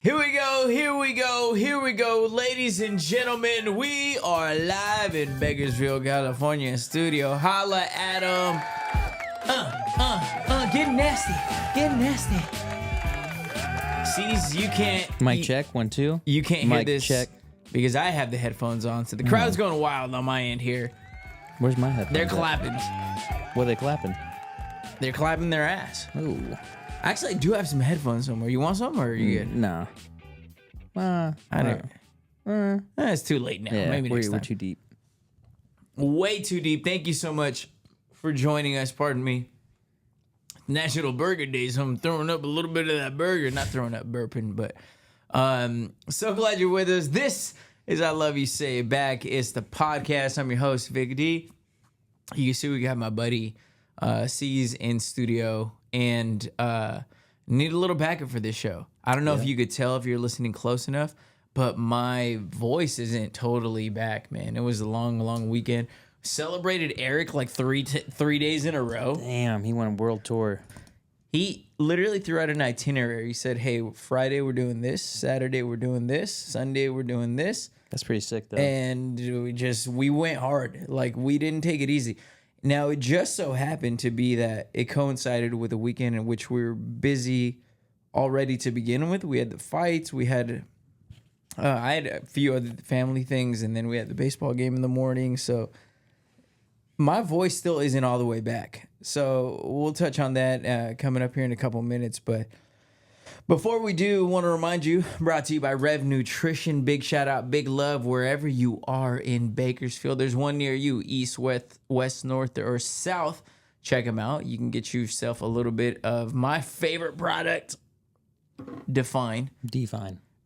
Here we go, here we go, here we go. Ladies and gentlemen, we are live in Bakersfield, California studio. Holla at 'em. Getting nasty, getting nasty. Ceas, you can't. Mic check, 1, 2. You can't hear Mic this check. because I have the headphones on, so the crowd's going wild on my end here. Where's my headphones? They're clapping. What are they clapping? They're clapping their ass. Ooh. Actually, I do have some headphones somewhere. You want some, or are you good? Nah. I don't. It's too late now. Yeah, Maybe next time. we're too deep. Way too deep. Thank you so much for joining us. Pardon me. National Burger Day, so I'm throwing up a little bit of that burger. Not throwing up, burping, but so glad you're with us. This is I Love You Say It Back. It's the podcast. I'm your host, Vic D. You can see we got my buddy Ceas in studio, and need a little backup for this show. I don't know if you could tell if you're listening close enough, but my voice isn't totally back, man. It was a long weekend. Celebrated Eric like 3 days in a row. Damn, he went on world tour. He literally threw out an itinerary. He said, hey, Friday we're doing this, Saturday we're doing this, Sunday we're doing this. That's pretty sick, though. And we went hard. Like, we didn't take it easy. Now, it just so happened to be that it coincided with a weekend in which we were busy already to begin with. We had the fights. We had, I had a few other family things, and then we had the baseball game in the morning. So my voice still isn't all the way back. So we'll touch on that coming up here in a couple minutes. But before we do, I want to remind you, brought to you by Rev Nutrition. Big shout out, big love wherever you are in Bakersfield. There's one near you, east, west, north, or south. Check them out. You can get yourself a little bit of my favorite product, Define.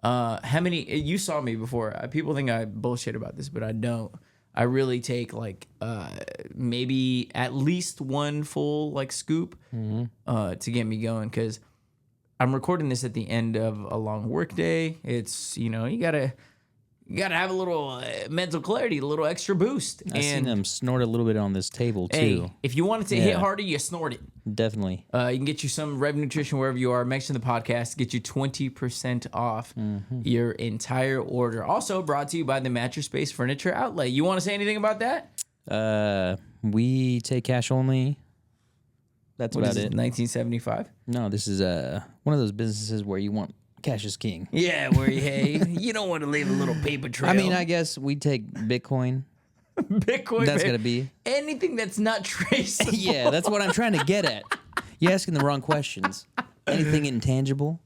How many, you saw me before. People think I bullshit about this, but I don't. I really take like maybe at least one full like scoop to get me going, because I'm recording this at the end of a long work day. It's, you gotta have a little mental clarity, a little extra boost. I seen them snort a little bit on this table too. Hey, if you want it to hit harder, you snort it. Definitely. You can get you some Rev Nutrition wherever you are. Mention the podcast, get you 20% off your entire order. Also brought to you by the Mattress Space Furniture Outlet. You want to say anything about that? We take cash only. That's What about is it. 1975? No, this is one of those businesses where you want cash is king. Yeah, where you don't want to leave a little paper trail. I mean, I guess we take Bitcoin. Bitcoin. That's gonna be anything that's not traceable. Yeah, that's what I'm trying to get at. You're asking the wrong questions. Anything intangible?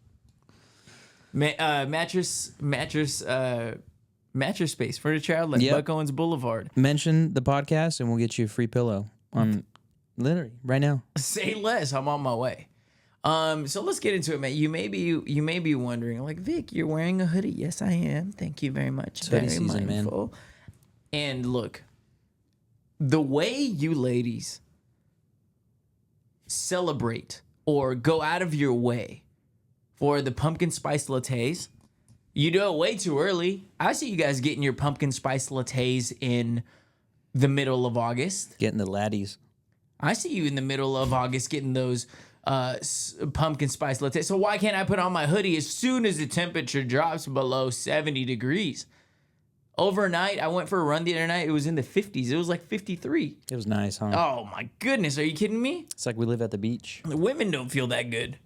Mattress Space Furniture Outlet, Buck Owens Boulevard. Mention the podcast and we'll get you a free pillow on literally right now. Say less. I'm on my way. So let's get into it, man. You may be wondering, like, Vic, you're wearing a hoodie. Yes, I am. Thank you very much. It's hoodie season, mindful. Man. And look, the way you ladies celebrate or go out of your way for the pumpkin spice lattes, you do it way too early. I see you guys getting your pumpkin spice lattes in the middle of August. Getting the laddies. I see you in the middle of August getting those pumpkin spice lattes. So why can't I put on my hoodie as soon as the temperature drops below 70 degrees? Overnight, I went for a run the other night. It was in the 50s. It was like 53. It was nice, huh? Oh, my goodness. Are you kidding me? It's like we live at the beach. The women don't feel that good.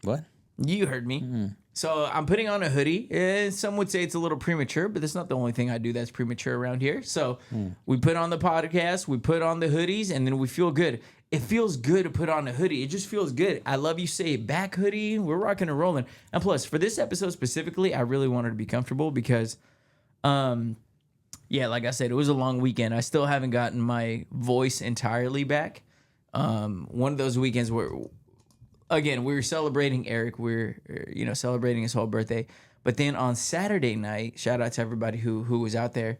What? You heard me. So I'm putting on a hoodie. Some would say it's a little premature, but that's not the only thing I do that's premature around here. So we put on the podcast, we put on the hoodies, and then we feel good. It feels good to put on a hoodie. It just feels good. I Love You Say It Back hoodie. We're rocking and rolling. And plus, for this episode specifically, I really wanted to be comfortable because, like I said, it was a long weekend. I still haven't gotten my voice entirely back. One of those weekends where, again, we were celebrating Eric. We were, celebrating his whole birthday. But then on Saturday night, shout out to everybody who was out there.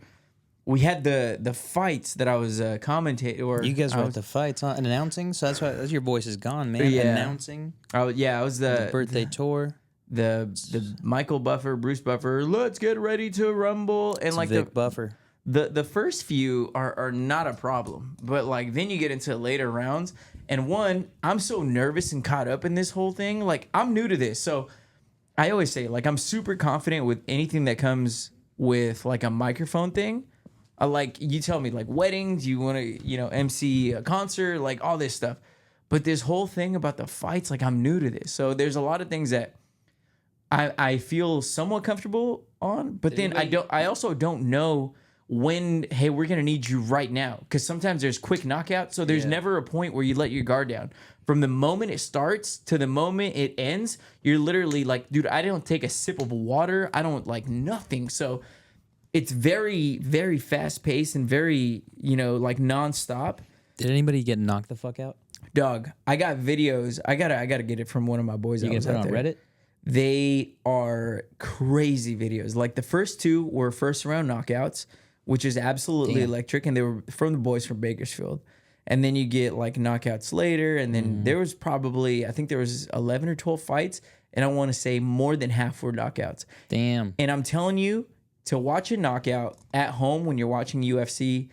We had the fights that I was commentating. Or you guys were at the fights, huh? And announcing. So that's your voice is gone, man. Yeah. Announcing. I was the birthday tour. The Michael Buffer, Bruce Buffer. Let's get ready to rumble. And it's like Vic Buffer. The first few are not a problem, but like then you get into later rounds. And one, I'm so nervous and caught up in this whole thing. Like, I'm new to this, so I always say, like, I'm super confident with anything that comes with like a microphone thing. Like, you tell me, like, weddings, you want to, MC a concert, like all this stuff. But this whole thing about the fights, like, I'm new to this. So there's a lot of things that I feel somewhat comfortable on, but then I also don't know when, hey, we're going to need you right now. Because sometimes there's quick knockouts. So there's never a point where you let your guard down. From the moment it starts to the moment it ends, you're literally like, dude, I don't take a sip of water. I don't like nothing. So it's very, very fast paced and very, like nonstop. Did anybody get knocked the fuck out? Dog, I got videos. I gotta get it from one of my boys. You can put it on Reddit? They are crazy videos. Like the first two were first round knockouts, which is absolutely electric, and they were from the boys from Bakersfield. And then you get like knockouts later, and then there was probably, I think there was 11 or 12 fights, and I want to say more than half were knockouts. Damn. And I'm telling you, to watch a knockout at home when you're watching UFC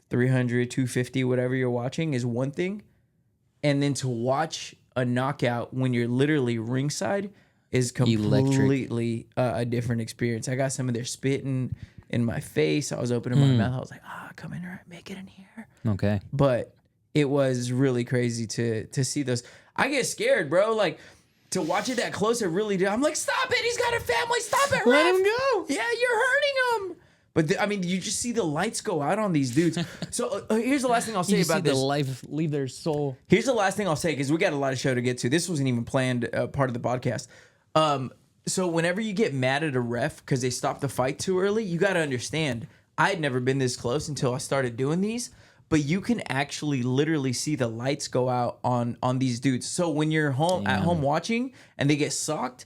300, 250, whatever you're watching is one thing. And then to watch a knockout when you're literally ringside is completely a different experience. I got some of their spitting in my face. I was opening my mouth. I was like, come in here, make it in here. Okay. But it was really crazy to see those. I get scared, bro. Like, to watch it that close, it really did. I'm like, stop it. He's got a family. Stop it, Let ref. him go. Yeah, you're hurting him. But I mean, you just see the lights go out on these dudes. So here's the last thing I'll say about this. The life leave their soul. Here's the last thing I'll say, because we got a lot of show to get to. This wasn't even planned part of the podcast. So whenever you get mad at a ref because they stopped the fight too early, you got to understand, I had never been this close until I started doing these. But you can actually literally see the lights go out on these dudes. So when you're at home watching and they get socked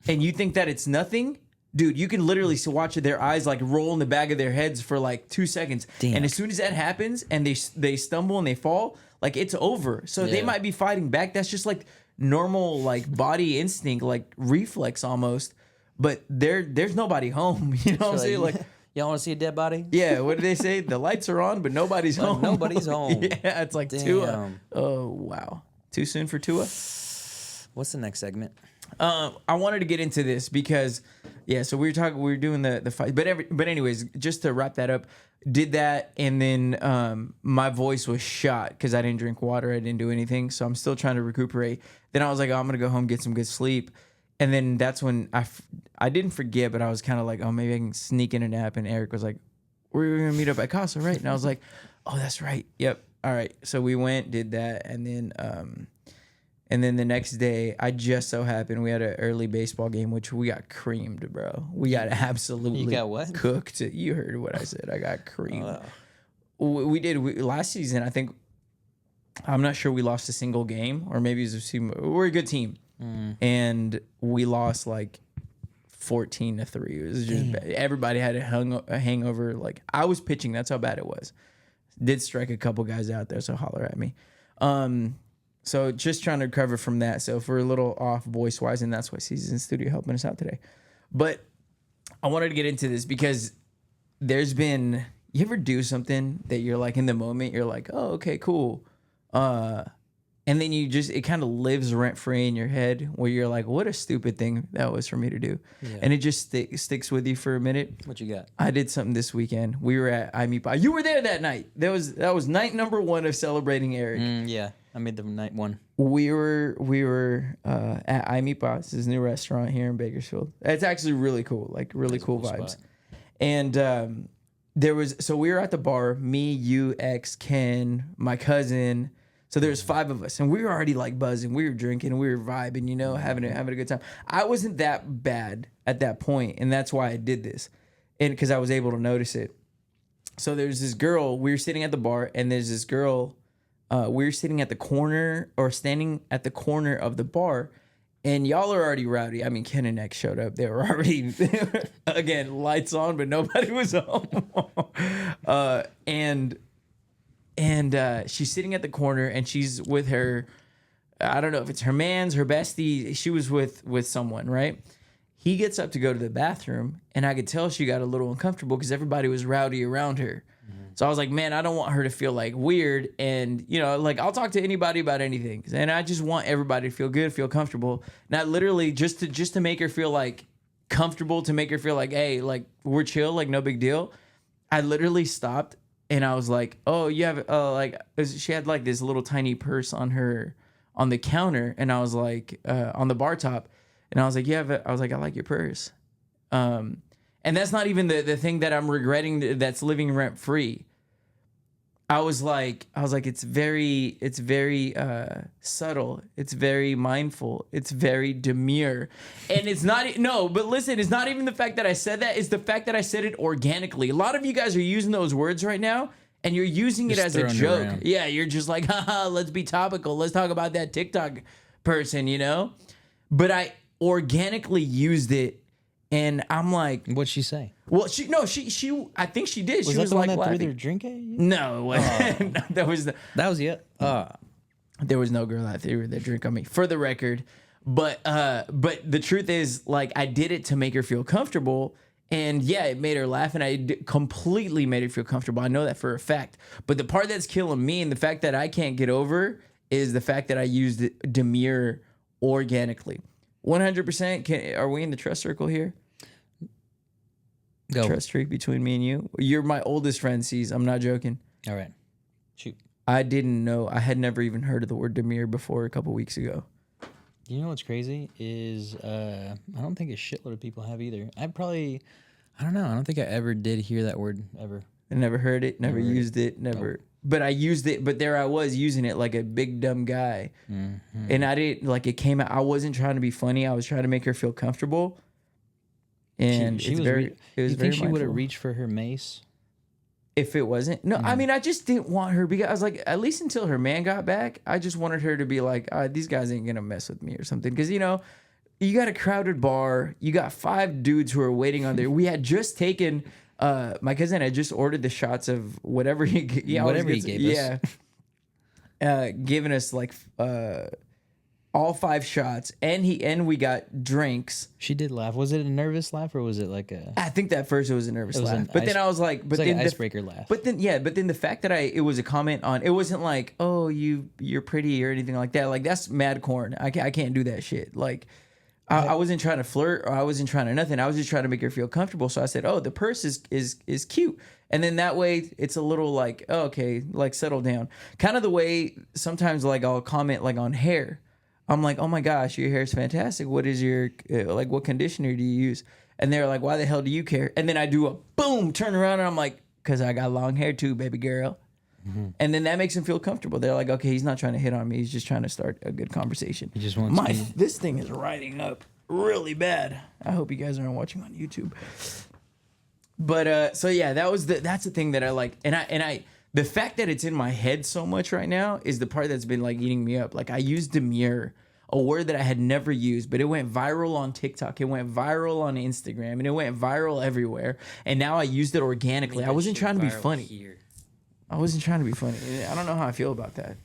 and you think that it's nothing, dude, you can literally watch their eyes like roll in the back of their heads for like 2 seconds. Damn. And as soon as that happens and they stumble and they fall, like it's over. So they might be fighting back. That's just like normal like body instinct, like reflex almost. But there's nobody home. You know what I'm saying? Like, y'all want to see a dead body? yeah, what do they say? The lights are on, but nobody's home. Nobody's home. Yeah, it's like Tua. Oh, wow. Too soon for Tua? What's the next segment? I wanted to get into this because, so we were doing the fight. But anyways, just to wrap that up, did that, and then my voice was shot because I didn't drink water. I didn't do anything, so I'm still trying to recuperate. Then I was like, I'm going to go home, get some good sleep. And then that's when I didn't forget, but I was kind of like, oh, maybe I can sneak in a nap. And Eric was like, we're going to meet up at Casa, right? And I was like, oh, that's right. Yep. All right. So we went, did that. And then the next day, I just so happened we had an early baseball game, which we got creamed, bro. We got absolutely You got what? cooked. You heard what I said. I got creamed. We did. Last season, I think, I'm not sure we lost a single game, or maybe it was a team. We're a good team. And we lost like 14-3. It was just bad. Everybody had a hangover. Like, I was pitching. That's how bad it was. Did strike a couple guys out there, so holler at me. So just trying to recover from that. So if we're a little off voice-wise, and that's why Ceas is in studio helping us out today. But I wanted to get into this because there's been... You ever do something that you're like, in the moment, you're like, oh, okay, cool. And then it kind of lives rent-free in your head where you're like, what a stupid thing that was for me to do. Yeah. And it just sticks with you for a minute. What you got? I did something this weekend. We were at IMEPA. You were there that night. That was night number 1 of celebrating Eric. Yeah, I made the night 1. We were at IMEPA. This is a new restaurant here in Bakersfield. It's actually really cool, like really cool vibes. Spot. And we were at the bar, me, you, X, Ken, my cousin. So there's 5 of us, and we were already like buzzing. We were drinking, we were vibing, having a good time. I wasn't that bad at that point, and that's why I did this, and because I was able to notice it. So there's this girl. We were sitting at the bar, and there's this girl. We were sitting at the corner, or standing at the corner of the bar, and y'all are already rowdy. I mean, Ken and X showed up. They were already again lights on, but nobody was home. And she's sitting at the corner, and she's with her, I don't know if it's her man's, her bestie. She was with someone, right? He gets up to go to the bathroom, and I could tell she got a little uncomfortable because everybody was rowdy around her. So I was like, man, I don't want her to feel like weird. And, you know, like I'll talk to anybody about anything. And I just want everybody to feel good, feel comfortable. Not literally just to make her feel like comfortable, to make her feel like, hey, like we're chill, like no big deal. I literally stopped and I was like, oh, you have, like, she had like this little tiny purse on the counter. And I was like, on the bar top. And I was like, I was like, I like your purse. And that's not even the thing that I'm regretting that's living rent free. I was like, it's very subtle. It's very mindful. It's very demure. And it's not, no, but listen, it's not even the fact that I said that. It's the fact that I said it organically. A lot of you guys are using those words right now and you're using it as a joke. Yeah, you're just like, haha, let's be topical. Let's talk about that TikTok person, you know? But I organically used it. And I'm like, what'd she say? Well, she I think she did. She that was the like one that laughing. threw their drink at you? No, it wasn't. No, That was it. There was no girl that threw their drink on me, for the record. But the truth is, like, I did it to make her feel comfortable, and yeah, it made her laugh, and completely made her feel comfortable. I know that for a fact. But the part that's killing me, and the fact that I can't get over, is the fact that I used demure organically. 100%. Are we in the trust circle here? Go. Trust streak between me and you. You're my oldest friend, Ceas. I'm not joking. All right. Shoot. I didn't know. I had never even heard of the word demure before a couple weeks ago. You know what's crazy is I don't think a shitload of people have either. I don't know. I don't think I ever did hear that word ever. I never heard it. Never used it. Never. Nope. But I used it. But there I was using it like a big dumb guy. Mm-hmm. And I didn't, like, it came out. I wasn't trying to be funny. I was trying to make her feel comfortable. And it was very she would have reached for her mace if it wasn't? No, I mean, I just didn't want her, because I was like, at least until her man got back, I just wanted her to be like, these guys ain't gonna mess with me or something. Because, you know, you got a crowded bar, you got 5 dudes who are waiting on there. We had just taken, my cousin had just ordered the shots of whatever he gave us. Yeah, giving us like all 5 shots, and we got drinks. She did laugh. Was it a nervous laugh, or was it like a? I think that first it was a nervous laugh, but then I was like, but like then an icebreaker laugh. But then the fact that it was a comment on, it wasn't like, oh, you're pretty or anything like that. Like, that's mad corn. I can't do that shit. Like, I wasn't trying to flirt, or I wasn't trying to nothing. I was just trying to make her feel comfortable. So I said, oh, the purse is cute. And then that way it's a little like, oh, okay, like, settle down. Kind of the way sometimes, like, I'll comment like on hair. I'm like, oh my gosh, your hair is fantastic. What is your, like, what conditioner do you use? And they're like, why the hell do you care? And then I do a boom, turn around, and I'm like, because I got long hair too, baby girl. Mm-hmm. And then that makes them feel comfortable. They're like, okay, he's not trying to hit on me. He's just trying to start a good conversation. He just wants this thing is riding up really bad. I hope you guys aren't watching on YouTube. But so yeah, that's the thing that I like. And I the fact that it's in my head so much right now is the part that's been like eating me up. Like, I used demure, a word that I had never used, but it went viral on TikTok. It went viral on Instagram, and it went viral everywhere. And now I used it organically. I wasn't trying to be funny. I wasn't trying to be funny. I don't know how I feel about that.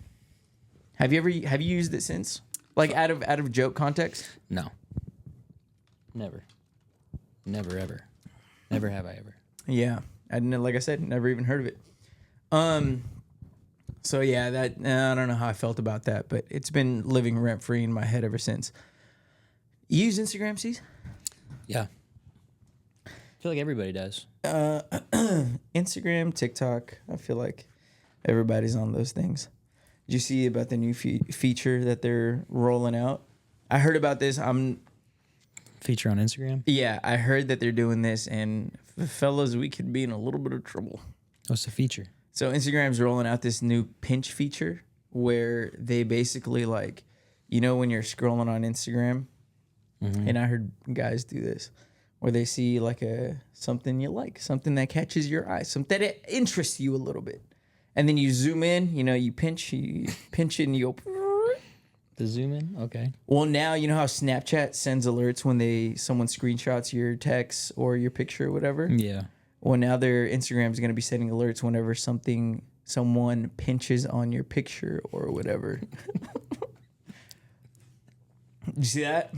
Have you used it since? Like, out of joke context? No. Never. Never ever. Never have I ever. Yeah. I didn't, like I said, never even heard of it. So yeah, I don't know how I felt about that, but it's been living rent free in my head ever since. You use Instagram, Ceas? Yeah. I feel like everybody does. Instagram, TikTok. I feel like everybody's on those things. Did you see about the new feature that they're rolling out? I heard about this. Feature on Instagram? Yeah, I heard that they're doing this, and fellas, we could be in a little bit of trouble. What's the feature? So Instagram's rolling out this new pinch feature where they basically, like, you know, when you're scrolling on Instagram, and I heard guys do this, where they see like something you like, something that catches your eye, something that interests you a little bit, and then you zoom in, you know, you pinch it, and you go. The zoom in, okay. Well, now you know how Snapchat sends alerts when someone screenshots your text or your picture or whatever. Yeah. Well, now their Instagram is going to be sending alerts whenever someone pinches on your picture or whatever. You see that?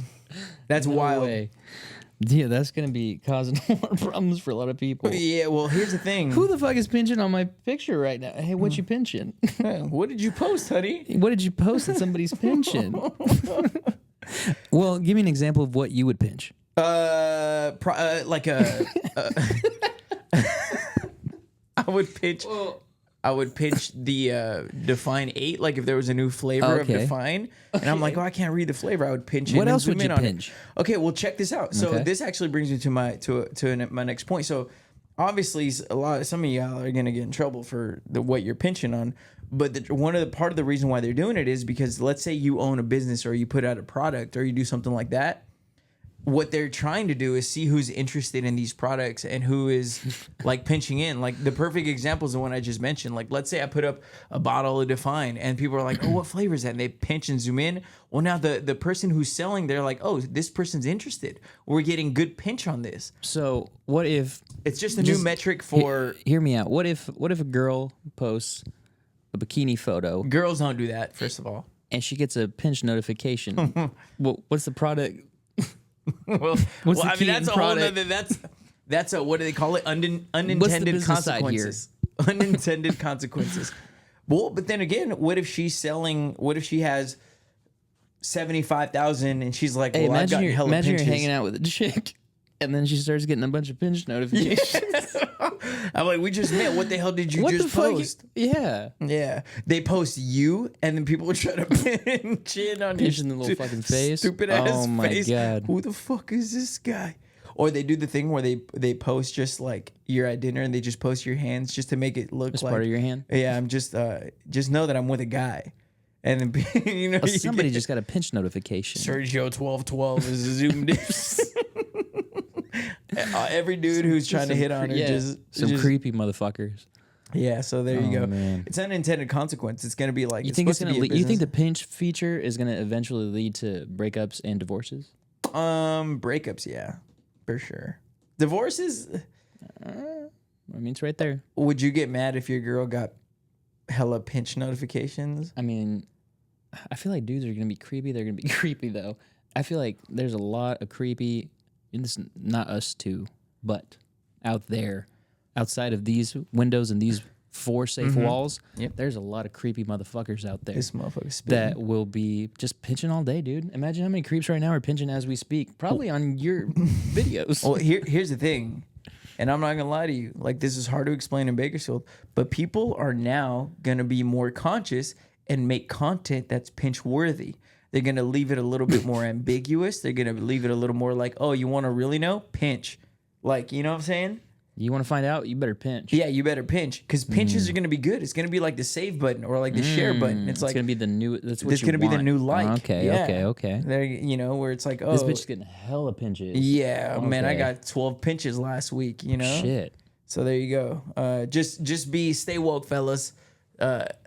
That's wild. Way. Yeah, that's gonna be causing a lot of problems for a lot of people. Yeah, well, here's the thing. Who the fuck is pinching on my picture right now? Hey, what you pinching? What did you post, honey? What did you post that somebody's pinching? Well, give me an example of what you would pinch. Like a. I would pinch. I would pinch the Define 8, like if there was a new flavor of Define, and I'm like, oh, I can't read the flavor. I would pinch it. What and else zoom would you in on pinch? It. Okay, well, check this out. So this actually brings me to my next point. So obviously, some of y'all are gonna get in trouble for what you're pinching on, but part of the reason why they're doing it is because let's say you own a business or you put out a product or you do something like that. What they're trying to do is see who's interested in these products and who is like pinching in. Like the perfect example is the one I just mentioned. Like let's say I put up a bottle of Define and people are like, oh, what flavor is that? And they pinch and zoom in. Well, now the person who's selling, they're like, oh, this person's interested. We're getting good pinch on this. So what if it's just a new metric for... Hear me out. What if a girl posts a bikini photo? Girls don't do that, first of all. And she gets a pinch notification. Well, what's the product? well, I mean, that's a whole nother. That's a, what do they call it? Unintended consequences. Unintended consequences. Well, but then again, what if she's selling? What if she has 75,000 and she's like, well, I've got hella imagine pinches. You're hanging out with a chick, and then she starts getting a bunch of pinch notifications. I'm like, we just met. What the hell did you just post? Yeah. They post you, and then people try to pinch in on pinch in the little fucking face. Stupid ass face. Oh my god. Who the fuck is this guy? Or they do the thing where they post just like you're at dinner and they just post your hands just to make it look just like part of your hand. Yeah, I'm just know that I'm with a guy. And then you know somebody just got a pinch notification. Sergio 1212 is zoomed in. Every dude who's trying to hit on her just creepy motherfuckers. Yeah, so there you go. Man. It's unintended consequence. It's gonna be like you think it's gonna. You think the pinch feature is gonna eventually lead to breakups and divorces? Breakups, yeah, for sure. Divorces. I mean, it's right there. Would you get mad if your girl got hella pinch notifications? I mean, I feel like dudes are gonna be creepy. They're gonna be creepy though. I feel like there's a lot of creepy. And this not us two, but out there, outside of these windows and these four safe walls, there's a lot of creepy motherfuckers out there. This motherfucker that will be just pinching all day, dude. Imagine how many creeps right now are pinching as we speak, probably on your videos. Well, here's the thing, and I'm not gonna lie to you. Like, this is hard to explain in Bakersfield, but people are now gonna be more conscious and make content that's pinch worthy. They're going to leave it a little bit more ambiguous. They're going to leave it a little more like, oh, you want to really know? Pinch. Like, you know what I'm saying? You want to find out? You better pinch. Yeah, you better pinch. Because pinches are going to be good. It's going to be like the save button or like the share button. It's like... going to be the new... That's what it's going to be the new like. Okay. There, you know, where it's like, oh... This bitch is getting hella pinches. Yeah, man, I got 12 pinches last week, you know? Shit. So there you go. Stay woke, fellas.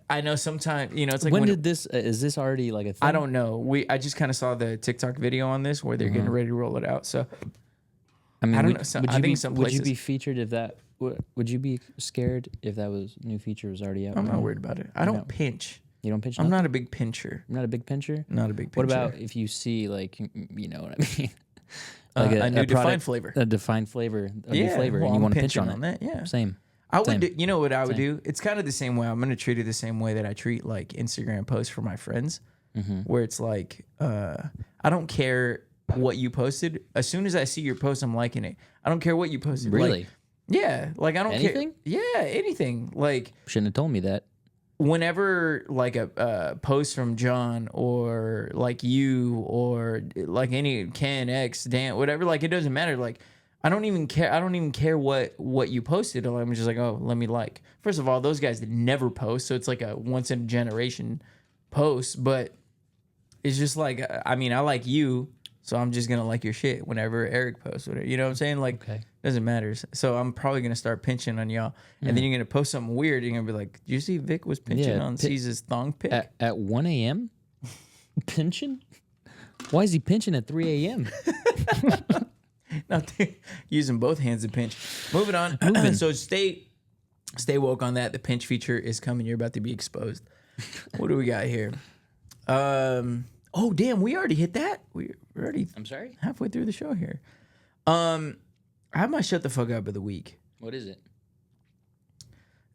I know sometimes, you know, it's like when did this is this already like a thing? I don't know. I just kind of saw the TikTok video on this where they're getting ready to roll it out. So I mean, I don't know. Would you be featured if that? Would you be scared if that was new feature was already out? I'm not worried about it. I don't pinch. You don't pinch? I'm not a big pincher. Not a big pincher? Not a big pincher. What about if you see like, you know what I mean? Like a new defined flavor. A defined flavor. New flavor. Well, and you want to pinch on that. Yeah. Same. I would, you know what I would do? It's kind of the same way. I'm going to treat it the same way that I treat like Instagram posts for my friends, where it's like, I don't care what you posted. As soon as I see your post, I'm liking it. I don't care what you posted. Really? Like, yeah. Like, I don't anything? care. Yeah, anything. Like, shouldn't have told me that. Whenever like a post from John or like you or like any Ken X Dan whatever, like it doesn't matter. Like I don't even care what you posted. I'm just like, oh, let me like. First of all, those guys never post, so it's like a once in a generation post. But it's just like, I mean, I like you, so I'm just gonna like your shit whenever Eric posts. Whatever, you know what I'm saying? Like, doesn't matter. So I'm probably gonna start pinching on y'all, and then you're gonna post something weird. You're gonna be like, "Did you see Vic was pinching on Ceas' thong pic at 1 a.m. pinching? Why is he pinching at 3 a.m.?" Not using both hands to pinch. Moving on. So stay woke on that. The pinch feature is coming. You're about to be exposed. What do we got here? Oh damn, we already hit that. We're already. I'm sorry. Halfway through the show here. I have my shut the fuck up of the week. What is it?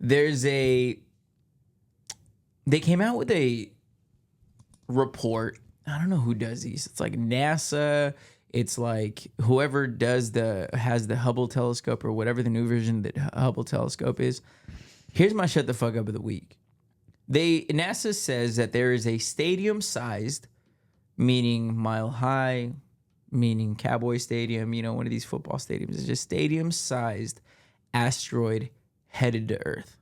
They came out with a report. I don't know who does these. It's like NASA. It's like whoever has the Hubble telescope or whatever the new version that Hubble telescope is. Here's my shut the fuck up of the week. NASA says that there is a stadium-sized, meaning mile high, meaning Cowboy Stadium, one of these football stadiums. It's just stadium-sized asteroid headed to Earth.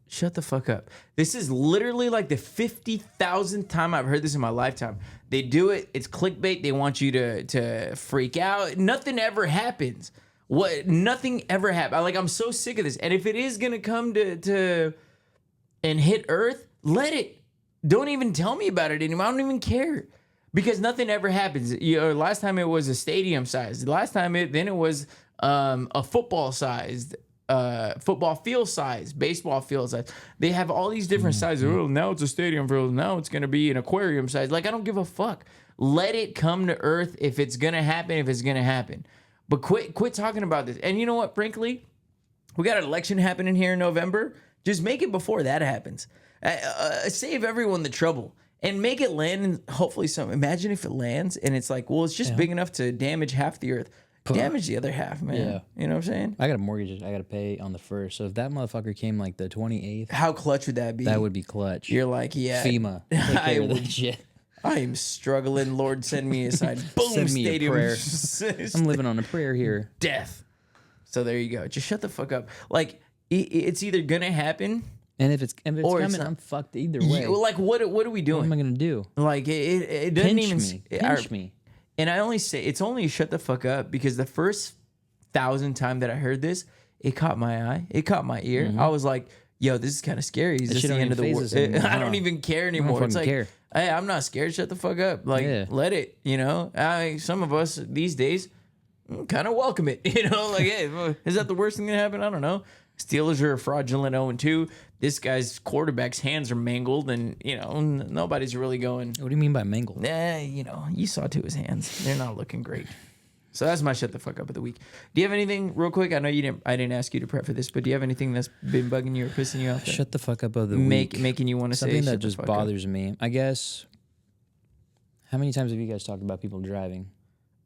Shut the fuck up. This is literally like the 50,000th time I've heard this in my lifetime. They do it. It's clickbait. They want you to freak out. Nothing ever happens. Nothing ever happens. I'm so sick of this. And if it is going to come to and hit Earth, let it. Don't even tell me about it anymore. I don't even care. Because nothing ever happens. Last time it was a stadium size. Last time it was a football sized. Football field size, baseball field size. They have all these different sizes. Oh, now it's a stadium field. Now it's going to be an aquarium size. I don't give a fuck. Let it come to Earth if it's going to happen, if it's going to happen. But quit talking about this. And you know what, frankly? We got an election happening here in November. Just make it before that happens. Save everyone the trouble. And make it land and hopefully imagine if it lands and it's it's just big enough to damage half the Earth. Damage the other half, man. Yeah. You know what I'm saying? I got a mortgage I got to pay on the 1st. So if that motherfucker came the 28th. How clutch would that be? That would be clutch. You're yeah. FEMA. Take care of that shit. I am struggling. Lord, send me a sign. Boom, send me stadium. A prayer. I'm living on a prayer here. Death. So there you go. Just shut the fuck up. It's either going to happen. And if it's coming, I'm fucked either way. What are we doing? What am I going to do? It doesn't Pinch me. And I only say it's only shut the fuck up because the first 1,000 time that I heard this, it caught my eye, it caught my ear. I was like, "Yo, this is kind of scary. Is this the end of the world?" I don't even care anymore. It's hey, I'm not scared. Shut the fuck up. Let it. Some of us these days kind of welcome it. Hey, is that the worst thing that happened? I don't know. Steelers are fraudulent 0-2. This guy's quarterback's hands are mangled, and nobody's really going. What do you mean by mangled? You saw to his hands; they're not looking great. So that's my shut the fuck up of the week. Do you have anything real quick? I know you didn't. I didn't ask you to prep for this, but do you have anything that's been bugging you or pissing you off? Shut the fuck up of the week. Making you want to say something that just bothers me. I guess. How many times have you guys talked about people driving?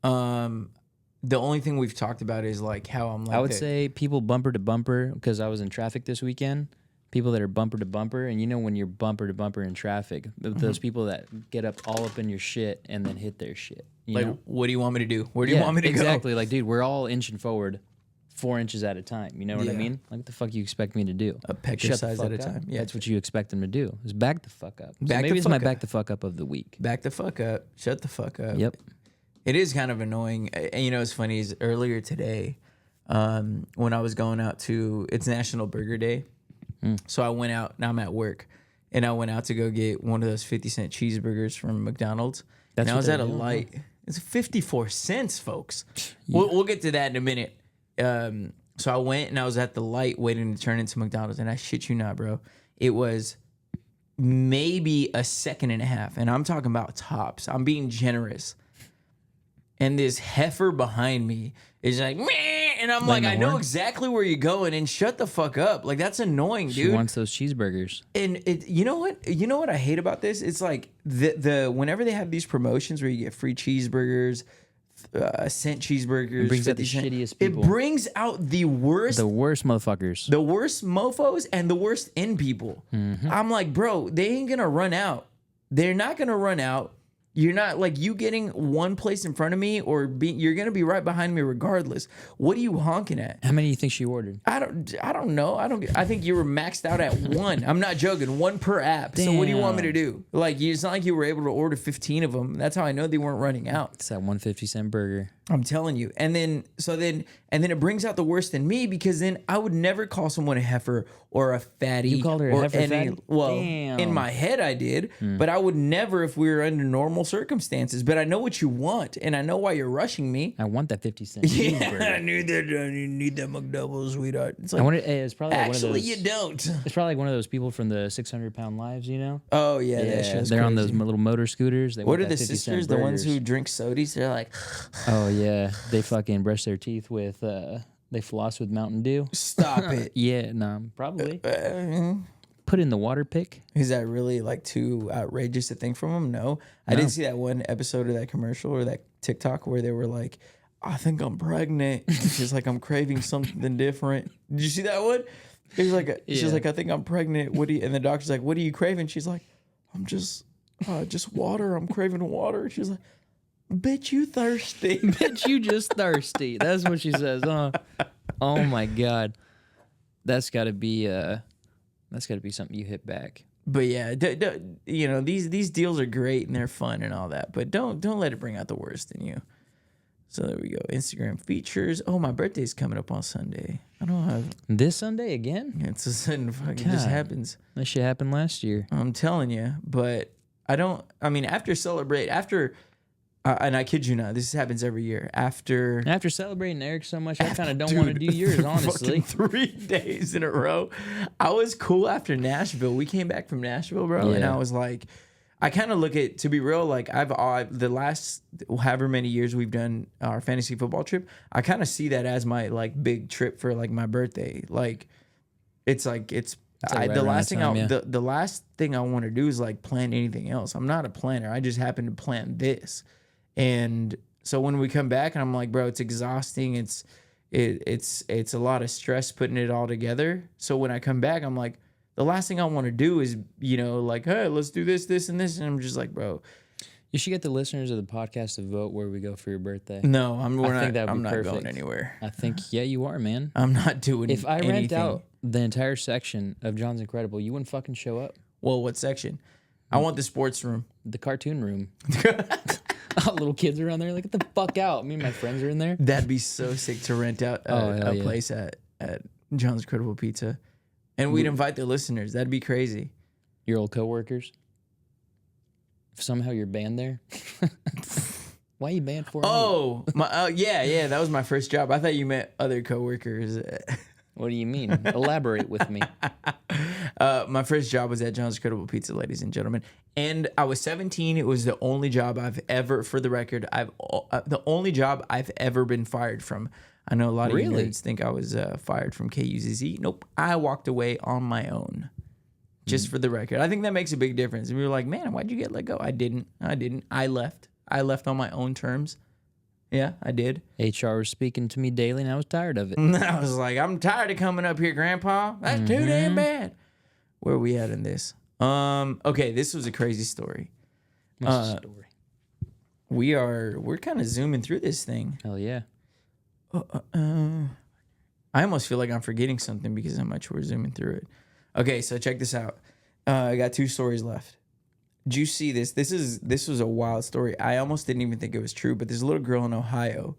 The only thing we've talked about is how I'm I would say people bumper to bumper because I was in traffic this weekend. People that are bumper to bumper, and when you're bumper to bumper in traffic, those people that get all up in your shit and then hit their shit. You know? What do you want me to do? Where do you want me to go? Exactly. Dude, we're all inching forward 4 inches at a time. You know what I mean? What the fuck you expect me to do? A peck size at a time. Yeah. That's what you expect them to do. Is back the fuck up. Maybe it's my back the fuck up of the week. Back the fuck up. Shut the fuck up. Yep. It is kind of annoying. And what's funny is earlier today, when I was going out it's National Burger Day. So I went out, now I'm at work, and I went out to go get one of those 50-cent cheeseburgers from McDonald's. And I was at a light. It's 54 cents, folks. Yeah. We'll get to that in a minute. So I went and I was at the light waiting to turn into McDonald's, and I shit you not, bro. It was maybe a second and a half, and I'm talking about tops. I'm being generous. And this heifer behind me is like, meh. And I'm I know exactly where you're going, and shut the fuck up. That's annoying, dude. She wants those cheeseburgers. And you know what I hate about this? It's the whenever they have these promotions where you get free cheeseburgers, cent cheeseburgers, it brings out the shittiest people. It brings out the worst motherfuckers, the worst mofos, and the worst in people. I'm like, bro, they ain't gonna run out. They're not gonna run out. You're not you getting one place in front of me you're going to be right behind me regardless. What are you honking at? How many do you think she ordered? I don't know. I think you were maxed out at one. I'm not joking. One per app. Damn. So what do you want me to do? It's not like you were able to order 15 of them. That's how I know they weren't running out. It's that 150-cent burger. I'm telling you. And then it brings out the worst in me because then I would never call someone a heifer or a fatty. You called her a heifer fatty? Well, damn. In my head I did, but I would never, if we were under normal normal circumstances, but I know what you want, and I know why you're rushing me. I want that 50-cent Yeah, cheeseburger. I need that McDouble, sweetheart. It's like, I wonder. It's probably like actually, one of those, you don't. It's probably like one of those people from the 600-pound lives, you know? Oh yeah, that shit's they're on those crazy. little motor scooters. They What want are the that 50-cent sisters? The ones burgers. who drink sodies? They're like, Oh yeah, they fucking brush their teeth with. They floss with Mountain Dew. stop it. Yeah, no, probably. Put in the water pick. Is that really like too outrageous to think from them? No. I didn't see that one episode of that commercial or that TikTok where they were like, I think I'm pregnant. And she's like, I'm craving something different. Did you see that one? She's like, I think I'm pregnant. What do you? And the doctor's like, what are you craving? She's like, I'm just water. I'm craving water. She's like, bitch, you thirsty. Bitch, you just thirsty. That's what she says. Oh my god, that's got to be something you hit back. But yeah, you know, these deals are great and they're fun and all that, but don't let it bring out the worst in you. So there we go. Instagram features. Oh, my birthday's coming up on Sunday. I don't have. This Sunday again? It's a sudden fucking just happens. That shit happened last year. I'm telling you, but I don't. I mean, after, and I kid you not, this happens every year. After Celebrating Eric so much, I kind of don't want to do yours, honestly. fucking 3 days in a row. I was cool after Nashville. We came back from Nashville, bro, and I was like, I kind of look at, to be real, like I've the last however many years we've done our fantasy football trip, I kind of see that as my like big trip for like my birthday. Like it's the last thing I want to do is like plan anything else. I'm not a planner. I just happen to plan this. And so when we come back and I'm like, bro, it's exhausting. It's a lot of stress putting it all together. So when I come back, I'm like, the last thing I want to do is, you know, like, hey, let's do this, this, and this. And I'm just like, bro. You should get the listeners of the podcast to vote where we go for your birthday. No, I'm not perfect. going anywhere. I think, yeah, you are, man. I'm not doing If I anything. rent out the entire section of John's Incredible, you wouldn't fucking show up. Well, what section? I want the sports room. The cartoon room. All little kids are around there. Like, get the fuck out. Me and my friends are in there. That'd be so sick to rent out a place at John's Incredible Pizza. And we'd invite the listeners. That'd be crazy. Your old coworkers. If somehow you're banned there. Why are you banned for? Oh, yeah. That was my first job. I thought you meant other coworkers. What do you mean? Elaborate with me. My first job was at John's Incredible Pizza, ladies and gentlemen. And I was 17. It was the only job I've ever, for the record, the only job I've ever been fired from. I know a lot of you nerds think I was fired from KUZZ. Nope. I walked away on my own. Just for the record. I think that makes a big difference. And we were like, man, why'd you get let go? I didn't. I left. I left on my own terms. Yeah, I did. HR was speaking to me daily, and I was tired of it. And I was like, I'm tired of coming up here, Grandpa. That's too damn bad. Where are we at in this? Okay, this was a crazy story. What's the story? We're kind of zooming through this thing. Hell yeah. I almost feel like I'm forgetting something because how much we're zooming through it. Okay, so check this out. I got 2 stories left. Did you see this? This was a wild story. I almost didn't even think it was true, but this little girl in Ohio.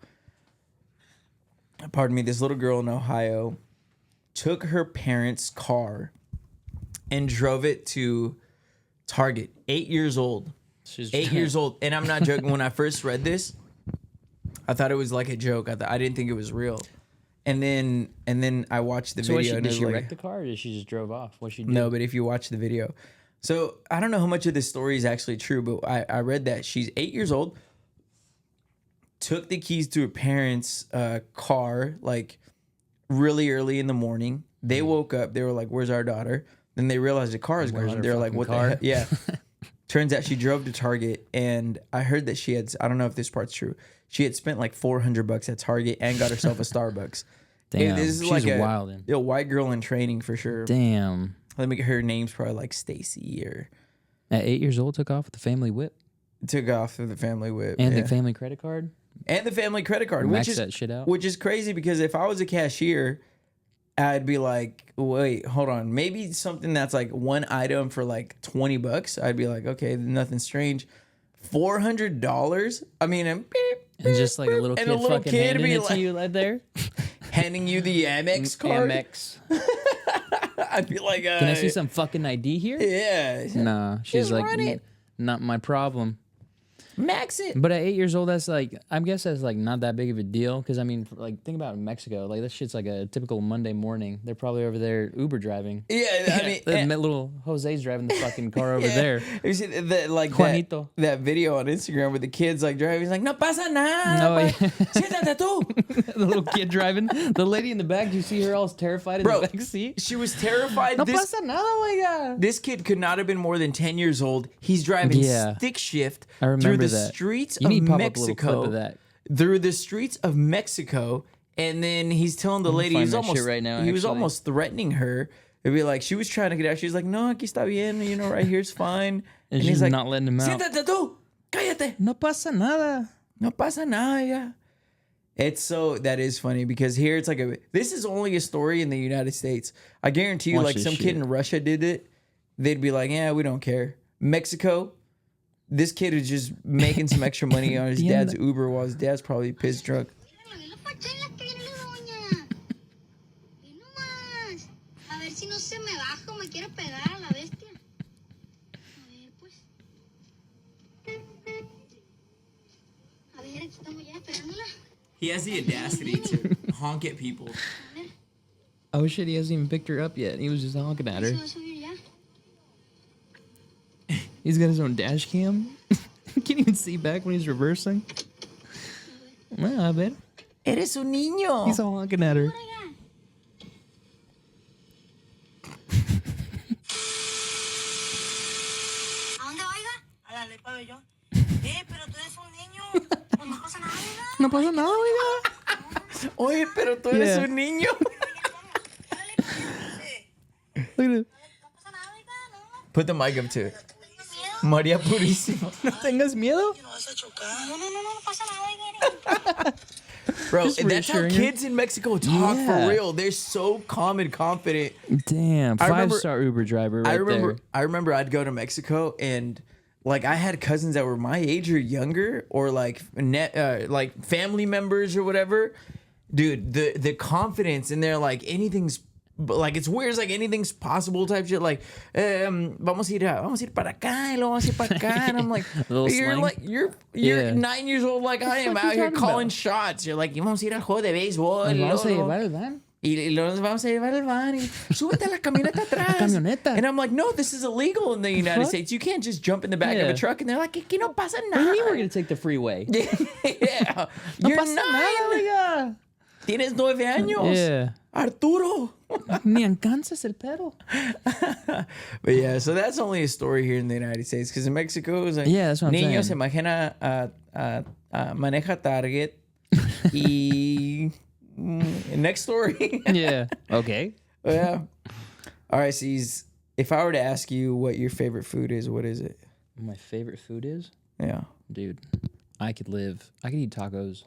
This little girl in Ohio took her parents' car and drove it to Target. 8 years old. She's 8 years old. And I'm not joking. When I first read this, I thought it was like a joke. I didn't think it was real. And then I watched the video. Did she wreck the car or did she just drove off? What she do? No, but if you watch the video. So I don't know how much of this story is actually true, but I read that she's 8 years old, took the keys to her parents' car like really early in the morning. They woke up. They were like, "Where's our daughter?" Then they realized the car is gone. They're like, "What the heck?" Yeah. Turns out she drove to Target, and I heard that she had, I don't know if this part's true, she had spent like $400 at Target and got herself a Starbucks. Damn, this is she's like wildin'. a white girl in training for sure. Damn. Let me get her name's probably like Stacy or. At 8 years old, took off with the family whip. Took off with the family whip. And the family credit card. And the family credit card. Max that shit out. Which is crazy because if I was a cashier, I'd be like, wait, hold on. Maybe something that's like one item for like $20. I'd be like, okay, nothing strange. $400? I mean, and just like a little kid fucking handing it to you right there. Handing you the Amex card? Amex. I'd be like, can I see some fucking ID here? Yeah. Nah. She's like, not my problem. Max it. But at 8 years old, that's like, I guess that's like not that big of a deal. Because I mean, like think about Mexico. Like that shit's like a typical Monday morning. They're probably over there Uber driving. Yeah, I mean, the little Jose's driving the fucking car over there. You see like Juanito. that video on Instagram where the kid's like driving. He's like, no pasa nada. No, yeah. Siéntate tú. The little kid driving. The lady in the back. Do you see her all terrified in the back seat? She was terrified. No pasa nada, my God. This kid could not have been more than 10 years old. He's driving stick shift through the streets of Mexico. Through the streets of Mexico, and then he's telling the lady he's almost right now, he was almost threatening her. It'd be like she was trying to get out. She's like, "No, aquí está bien. You know, right here's fine." And he's like, not letting him out. Siéntate tú, cállate. No pasa nada. No pasa nada. Yeah. It's so that is funny because here it's like this is only a story in the United States. I guarantee you, like some kid in Russia did it, they'd be like, "Yeah, we don't care." Mexico, this kid is just making some extra money on his dad's Uber while his dad's probably pissed drunk. He has the audacity to honk at people. Oh shit, he hasn't even picked her up yet. He was just honking at her. He's got his own dash cam. Can't even see back when he's reversing. Well, I bet. Eres un niño. He's all honking at her. No pasa nada, oiga. Oye, pero tú eres un niño. Look at it. Put the mic up to it. María Purísima. No tengas miedo. Bro, Just that's how reassuring kids in Mexico talk for real. They're so calm and confident. Damn, 5-star Uber driver right there. I remember I'd go to Mexico and like I had cousins that were my age or younger or like family members or whatever. Dude, the confidence in there, like anything's like it's weird. It's like anything's possible type shit. Like, vamos a ir para acá, y luego vamos a ir para acá. And I'm like, you're 9 years old like I am out here calling shots. You're like, vamos a ir al juego de béisbol. Vamos a llevar el van. Y los vamos a llevar el van. Y súbete a la camioneta atrás. Camioneta. And I'm like, no, this is illegal in the United States. You can't just jump in the back of a truck. And they're like, aquí no pasa nada. What do you mean we're going to take the freeway? Yeah. No You're pasa 9. Nada, Tienes 9 años. Yeah. Arturo. Ni alcanzas el pelo. But yeah, so that's only a story here in the United States. Because in Mexico, it's like, that's what I'm niño saying. se imagina maneja Target. Y next story. Yeah. Okay. Yeah. All right, Ceas. If I were to ask you what your favorite food is, what is it? My favorite food is? Yeah. Dude, I could eat tacos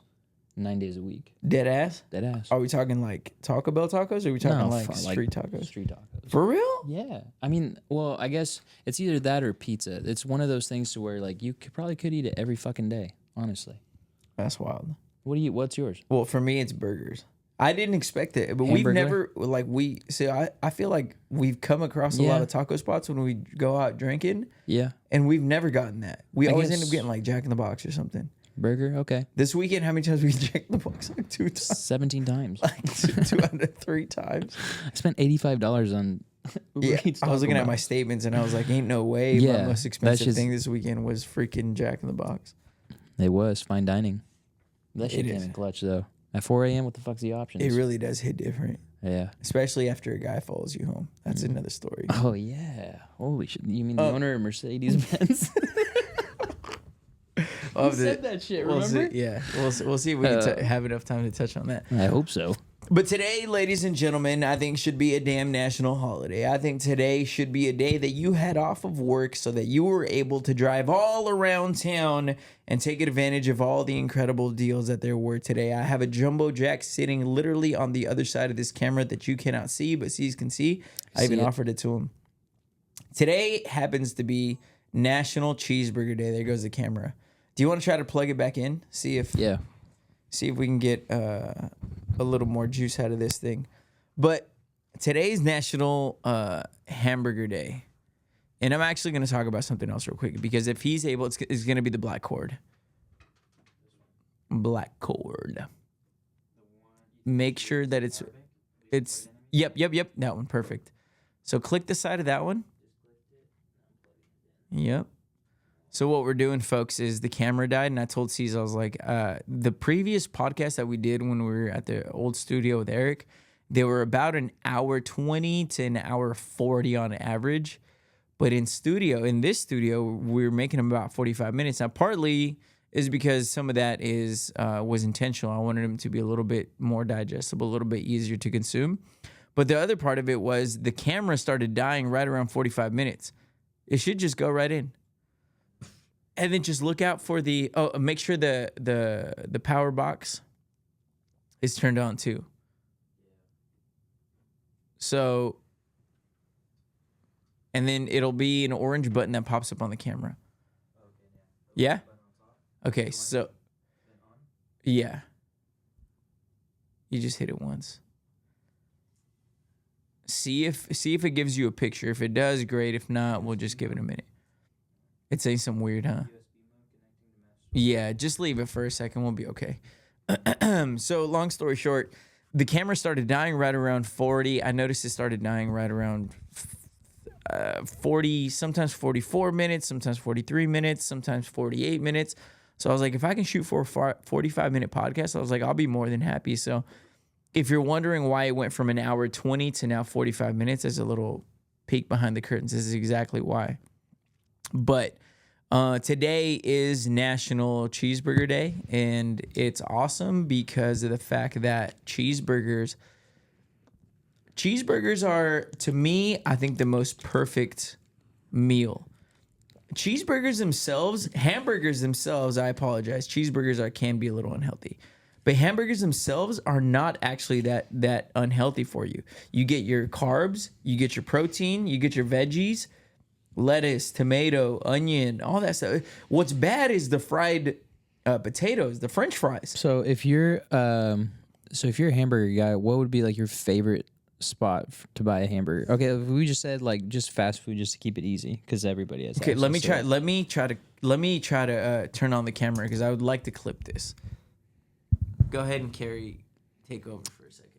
9 days a week. Dead ass? Dead ass. Are we talking like Taco Bell tacos or are we talking like street tacos? Street tacos. For real? Yeah. I mean, well, I guess it's either that or pizza. It's one of those things to where like you probably could eat it every fucking day, honestly. That's wild. What's yours? Well, for me, it's burgers. I didn't expect it, but Hamburger? we've never I feel like we've come across a lot of taco spots when we go out drinking. Yeah. And we've never gotten that. We always end guess- up getting like Jack in the Box or something. Burger? Okay. This weekend, how many times we Jack in the Box? Like 2 times. 17 times. Like two out of 3 times. I spent $85 on Uber Yeah, Eats I was Taco looking at Bell. my statements and I was like, ain't no way Yeah, my most that's expensive just- thing this weekend was freaking Jack in the Box. It was fine dining. That shit It came is. in clutch though. At 4 a.m., what the fuck's the options? It really does hit different. Yeah. Especially after a guy follows you home. That's another story. Oh yeah. Holy shit! You mean the owner of Mercedes Benz? You said that shit. We'll Remember? see, yeah, we'll see if we can have enough time to touch on that. I hope so. But today, ladies and gentlemen, I think should be a damn national holiday. I think today should be a day that you had off of work so that you were able to drive all around town and take advantage of all the incredible deals that there were today. I have a Jumbo Jack sitting literally on the other side of this camera that you cannot see, but Ceas can see. I even offered it to him. Today happens to be National Cheeseburger Day. There goes the camera. Do you want to try to plug it back in? See if we can get a little more juice out of this thing. But today's National Hamburger Day. And I'm actually going to talk about something else real quick because if he's able, it's going to be the black cord. Black cord. Make sure that it's yep. That one, perfect. So click the side of that one. Yep. So what we're doing, folks, is the camera died, and I told Ceas, I was like, the previous podcast that we did when we were at the old studio with Eric, they were about an hour 20 to an hour 40 on average. But in this studio, we're making them about 45 minutes. Now, partly is because some of that was intentional. I wanted them to be a little bit more digestible, a little bit easier to consume. But the other part of it was the camera started dying right around 45 minutes. It should just go right in. And then just look out for make sure the power box is turned on too. So, and then it'll be an orange button that pops up on the camera. Yeah? Okay, so, yeah. You just hit it once. See if it gives you a picture. If it does, great. If not, we'll just give it a minute. It's saying something weird, huh? Yeah, just leave it for a second. We'll be okay. So long story short, the camera started dying right around 40. I noticed it started dying right around 40, sometimes 44 minutes, sometimes 43 minutes, sometimes 48 minutes. So I was like, if I can shoot for a 45-minute podcast, I was like, I'll be more than happy. So if you're wondering why it went from an hour 20 to now 45 minutes, as a little peek behind the curtains, this is exactly why. But today is National Cheeseburger Day, and it's awesome because of the fact that cheeseburgers are, to me, I think the most perfect meal. Cheeseburgers themselves, hamburgers themselves, I apologize. Cheeseburgers can be a little unhealthy. But hamburgers themselves are not actually that unhealthy for you. You get your carbs, you get your protein, you get your veggies, lettuce, tomato, onion, all that stuff. What's bad is the fried potatoes, the French fries. So if you're a hamburger guy, what would be like your favorite spot to buy a hamburger? Okay, if we just said like just fast food, just to keep it easy, because everybody has. Okay, let me try to turn on the camera because I would like to clip this. Go ahead and take over for a second.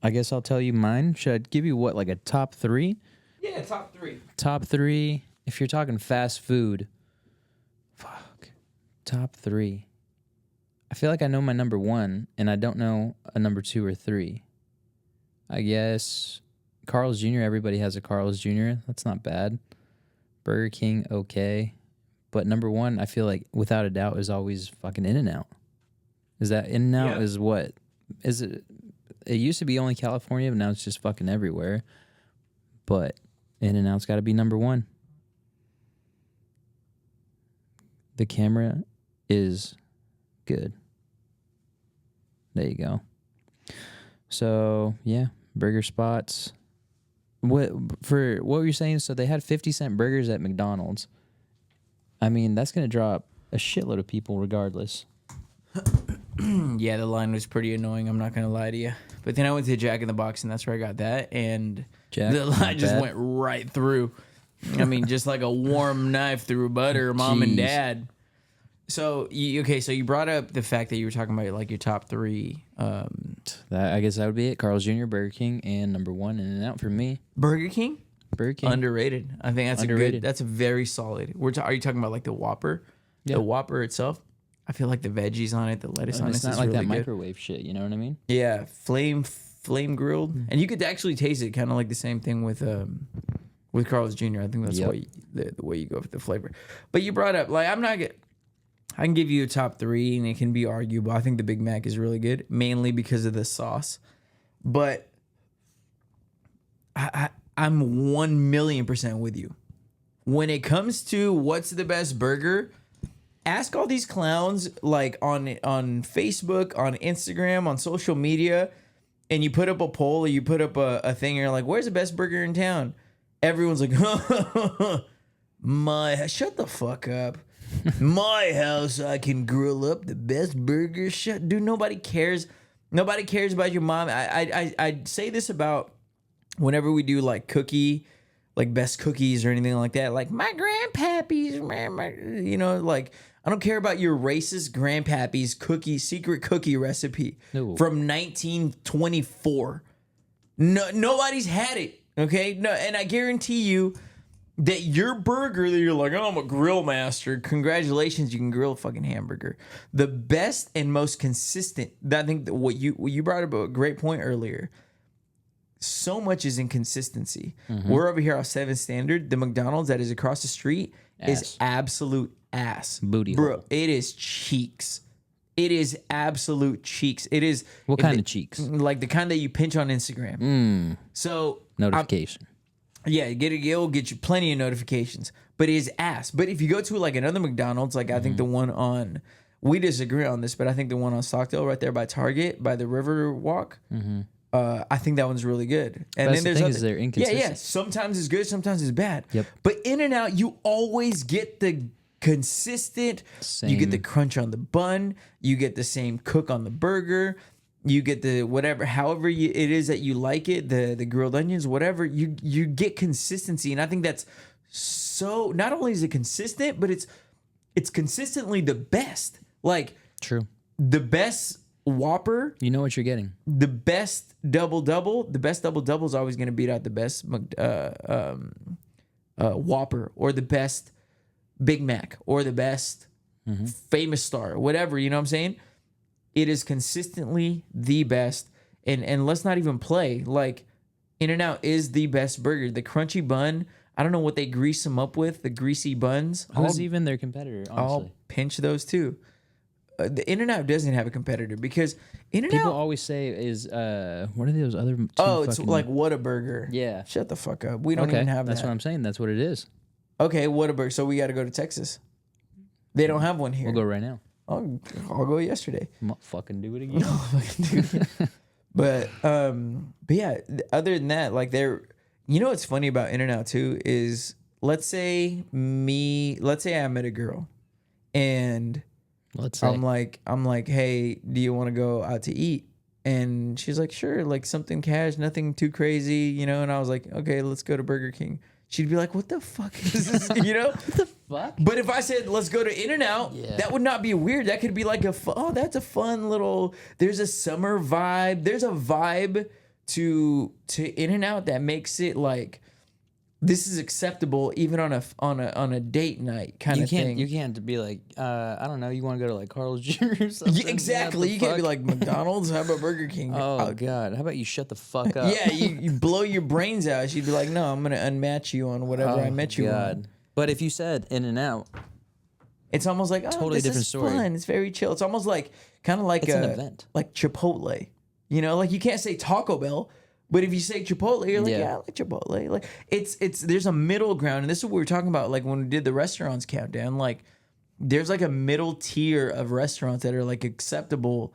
I guess I'll tell you mine. Should I give you like a top 3? Yeah, top 3. Top 3. If you're talking fast food, top 3. I feel like I know my number 1, and I don't know a number 2 or 3. I guess Carl's Jr. Everybody has a Carl's Jr. That's not bad. Burger King, okay. But number 1, I feel like without a doubt is always fucking In-N-Out. Is that In-N-Out is what? Is it? It used to be only California, but now it's just fucking everywhere. But In-N-Out's got to be number 1. The camera is good. There you go. So, yeah, burger spots. What were you saying? So they had 50-cent burgers at McDonald's. I mean, that's going to draw up a shitload of people regardless. Yeah, the line was pretty annoying. I'm not going to lie to you. But then I went to Jack in the Box, and that's where I got that. And the line just went right through. I mean, just like a warm knife through butter, mom and dad. So, you brought up the fact that you were talking about like your top 3. I guess that would be it. Carl's Jr., Burger King, and number 1 In-N-Out for me. Burger King? Burger King. Underrated. I think that's Underrated. that's a very solid. Are you talking about like the Whopper? Yeah. The Whopper itself? I feel like the veggies on it, the lettuce on it, it's is not like really that good. microwave shit, you know what I mean? Yeah, flame grilled, and you could actually taste it, kind of like the same thing with Carl's Jr. I think that's the way you go with the flavor. But you brought up like I can give you a top 3, and it can be arguable. I think the Big Mac is really good, mainly because of the sauce. But I'm 1,000,000% with you when it comes to what's the best burger. Ask all these clowns like on Facebook, on Instagram, on social media, and you put up a poll or you put up a thing and you're like, where's the best burger in town? Everyone's like, shut the fuck up. My house, I can grill up the best burger. Dude, nobody cares. Nobody cares about your mom. I say this about whenever we do like cookie like best cookies or anything like that. Like my grandpappy's, like I don't care about your racist grandpappy's secret cookie recipe No. from 1924. No, nobody's had it. Okay, no, and I guarantee you that your burger that you're like, oh, I'm a grill master. Congratulations, you can grill a fucking hamburger. The best and most consistent. I think that what you brought up a great point earlier. So much is inconsistency. We're over here on 7 Standard. The McDonald's that is across the street is absolute ass. Booty bro. hole. It is cheeks. It is absolute cheeks. It is What kind of cheeks? like the kind that you pinch on Instagram. So Notification. yeah, it'll get you plenty of notifications, but it is ass. But if you go to like another McDonald's, like I think the one on, we disagree on this, but I think the one on Stockdale right there by Target, by the River Walk, I think that one's really good. And That's the thing is they're inconsistent. Yeah. Sometimes it's good, sometimes it's bad. Yep. But In-N-Out, you always get the consistent. You get the Same. crunch on the bun. You get the same cook on the burger. You get the whatever, however it is that you like it, the grilled onions, whatever. You get consistency, and I think that's so. Not only is it consistent, but it's consistently the best. Like True. the best Whopper, You know what you're getting. the best double. The best double is always going to beat out the best Whopper or the best Big Mac or the best Famous Star, whatever. You know what I'm saying? It is consistently the best. And let's not even play. Like, In-N-Out is the best burger. The crunchy bun, I don't know what they grease them up with, the greasy buns. Who's even their competitor, I'll honestly? pinch those too. The In-N-Out doesn't have a competitor because People In-N-Out. always say is what are those other two It's fucking- like Whataburger. Yeah. Shut the fuck up. We don't Okay, even have that's that. what I'm saying. That's what it is. Okay, Whataburger. So we got to go to Texas. They don't have one here. We'll go right now. I'll go yesterday. I'll fucking do it again. But yeah, other than that, like what's funny about In-N-Out too is let's say I met a girl and Let's say. I'm like, hey, do you want to go out to eat? And she's like, sure, like something cash, nothing too crazy, and I was like, okay, let's go to Burger King. She'd be like, what the fuck is this, What the fuck? But if I said, let's go to In-N-Out, Yeah. that would not be weird. That could be like that's a fun little, there's a summer vibe. There's a vibe to In-N-Out that makes it like, this is acceptable even on a date night kind of thing. You can't be like, I don't know, you want to go to like Carl's Jr. or something? Yeah, exactly. You can't be like McDonald's. How about Burger King? Oh, God. How about you shut the fuck up? Yeah, you blow your brains out. She'd be like, no, I'm gonna unmatch you on whatever I met you on. But if you said In-N-Out, It's almost like Totally this different is story. fun. It's very chill. It's almost like kind of like It's an event. like Chipotle. Like you can't say Taco Bell, but if you say Chipotle, you're like, Yeah. yeah, I like Chipotle. Like it's there's a middle ground, and this is what we were talking about. Like when we did the restaurants countdown, like there's like a middle tier of restaurants that are like acceptable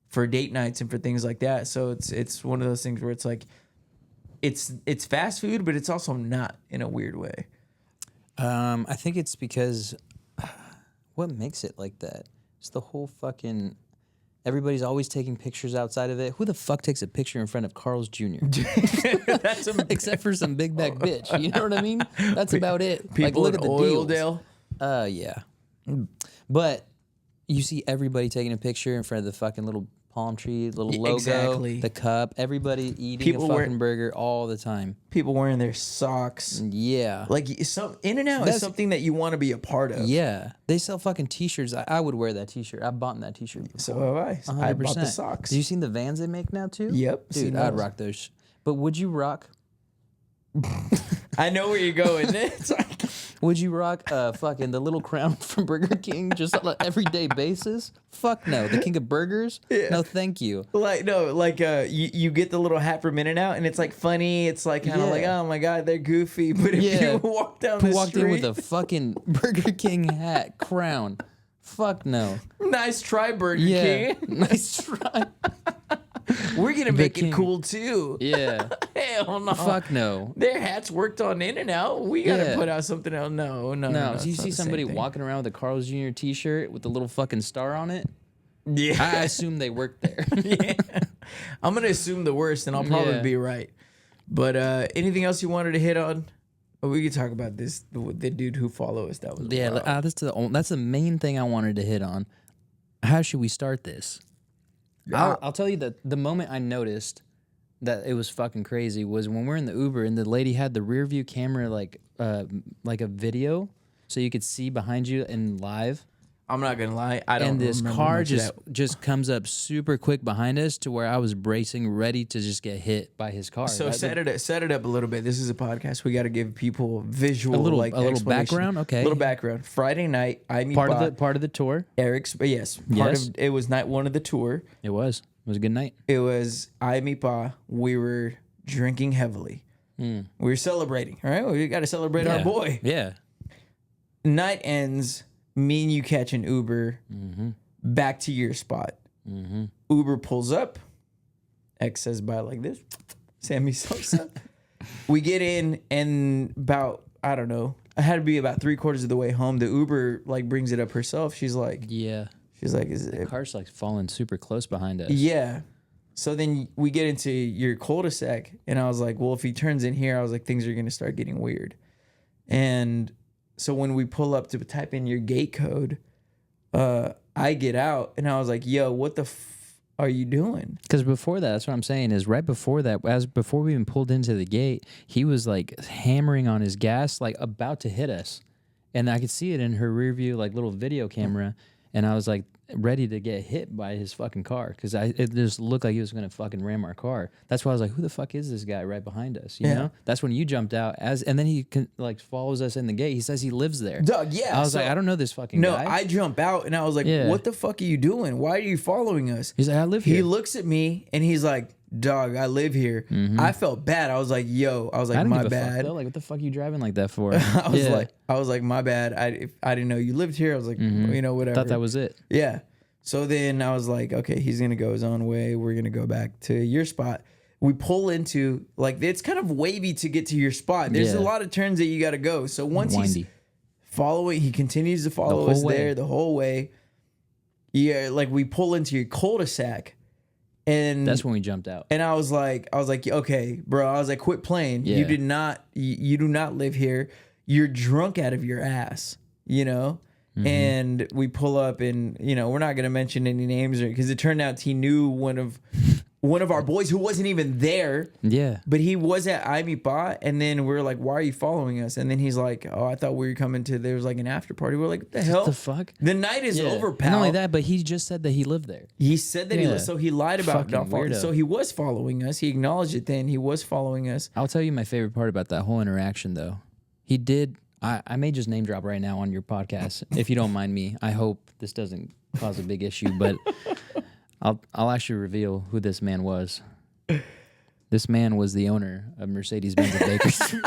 for date nights and for things like that. So it's one of those things where it's like it's fast food, but it's also not in a weird way. I think it's because what makes it like that? It's the whole fucking. Everybody's always taking pictures outside of it. Who the fuck takes a picture in front of Carl's Jr.? That's Except for some big back bitch. You know what I mean? That's about it. people look in at the deals. Oildale. Yeah. But you see everybody taking a picture in front of the fucking little palm tree, little logo, exactly. the cup. Everybody eating People a wear- fucking burger all the time. People wearing their socks. Yeah. Like In-N-Out is That's- something that you want to be a part of. Yeah. They sell fucking t-shirts. I would wear that t-shirt. I've bought that t-shirt before. So have I. 100%. I bought the socks. Have you seen the Vans they make now too? Yep, Dude, seen I'd those. rock those. But would you rock? I know where you're going. It's like, Would you rock fucking the little crown from Burger King just on an everyday basis? Fuck no. The king of burgers? Yeah. No, thank you. you get the little hat from In-N-Out and it's like funny. It's like kind of Yeah. like, oh my God, they're goofy. But if Yeah. you walk down the Walked street, in with a fucking Burger King hat, crown. Fuck no. nice try, Burger Yeah. King. Nice try. We're going to make it king. cool too. Yeah. Hell no. Fuck no. Their hats worked on In-N-Out. We got to Yeah. put out something else. No. No, so you it's not see the same somebody thing. walking around with a Carl's Jr. t-shirt with the little fucking star on it? Yeah. I assume they work there. Yeah. I'm gonna assume the worst, and I'll probably Yeah. be right. But anything else you wanted to hit on But we could talk about this. The dude who followed us. That was wild. That's the main thing I wanted to hit on. How should we start this? I'll tell you that the moment I noticed that it was fucking crazy was when we're in the Uber and the lady had the rear view camera like a video, so you could see behind you in live. I'm not gonna lie, I don't. And this remember car much of that. just comes up super quick behind us to where I was bracing, ready to just get hit by his car. So set it up a little bit. This is a podcast. We got to give people visual, a little background. Okay, a little background. Friday night, I meet part of the tour. Eric's, yes, it was night one of the tour. It was a good night. It was I meet Pa. We were drinking heavily. We were celebrating. All right, we got to celebrate our boy. Yeah. Night ends. Me and you catch an Uber back to your spot. Uber pulls up. X says bye like this. Sammy Sosa. We get in and about, I don't know, I had to be about 3/4 of the way home. The Uber like brings it up herself. She's like, is the car's like falling super close behind us. Yeah. So then we get into your cul-de-sac and I was like, well, if he turns in here, I was like, things are going to start getting weird. And so when we pull up to type in your gate code, I get out and I was like, yo, what the are you doing? Because before that, that's what I'm saying is right before that, before we even pulled into the gate, he was like hammering on his gas, like about to hit us. And I could see it in her rear view, like little video camera. And I was like ready to get hit by his fucking car because it just looked like he was going to fucking ram our car. That's why I was like, who the fuck is this guy right behind us? You know? That's when you jumped out and then he like follows us in the gate. He says he lives there. Doug, yeah. I was like, I don't know this fucking guy. No, I jump out and I was like, what the fuck are you doing? Why are you following us? He's like, I live here. He looks at me and he's like, dog, I live here. I felt bad. I was like, my bad. Like, what the fuck are you driving like that for? I was like, my bad. I didn't know you lived here. I was like, you know, whatever. Thought that was it. Yeah. So then I was like, okay, he's going to go his own way. We're going to go back to your spot. We pull into, like, it's kind of wavy to get to your spot. There's a lot of turns that you got to go. So once he's following, he continues to follow us there the whole way. Yeah, like we pull into your cul-de-sac. And that's when we jumped out. And I was like, okay, bro. I was like, quit playing. Yeah. You do not live here. You're drunk out of your ass, you know? And we pull up and, you know, we're not going to mention any names because it turned out he knew one of our boys who wasn't even there. Yeah. But he was at I Meet Pa. And then we're like, why are you following us? And then he's like, oh, I thought we were coming to, there was like an after party. We're like, what the hell? What the fuck? The night is over, pal. Not only that, but he just said that he lived there. He said that so he lied about not following. Weirdo. So he was following us. He acknowledged it then. He was following us. I'll tell you my favorite part about that whole interaction, though. He did. I may just name drop right now on your podcast, if you don't mind me. I hope this doesn't cause a big issue, but I'll actually reveal who this man was. This man was the owner of Mercedes-Benz of Bakersfield.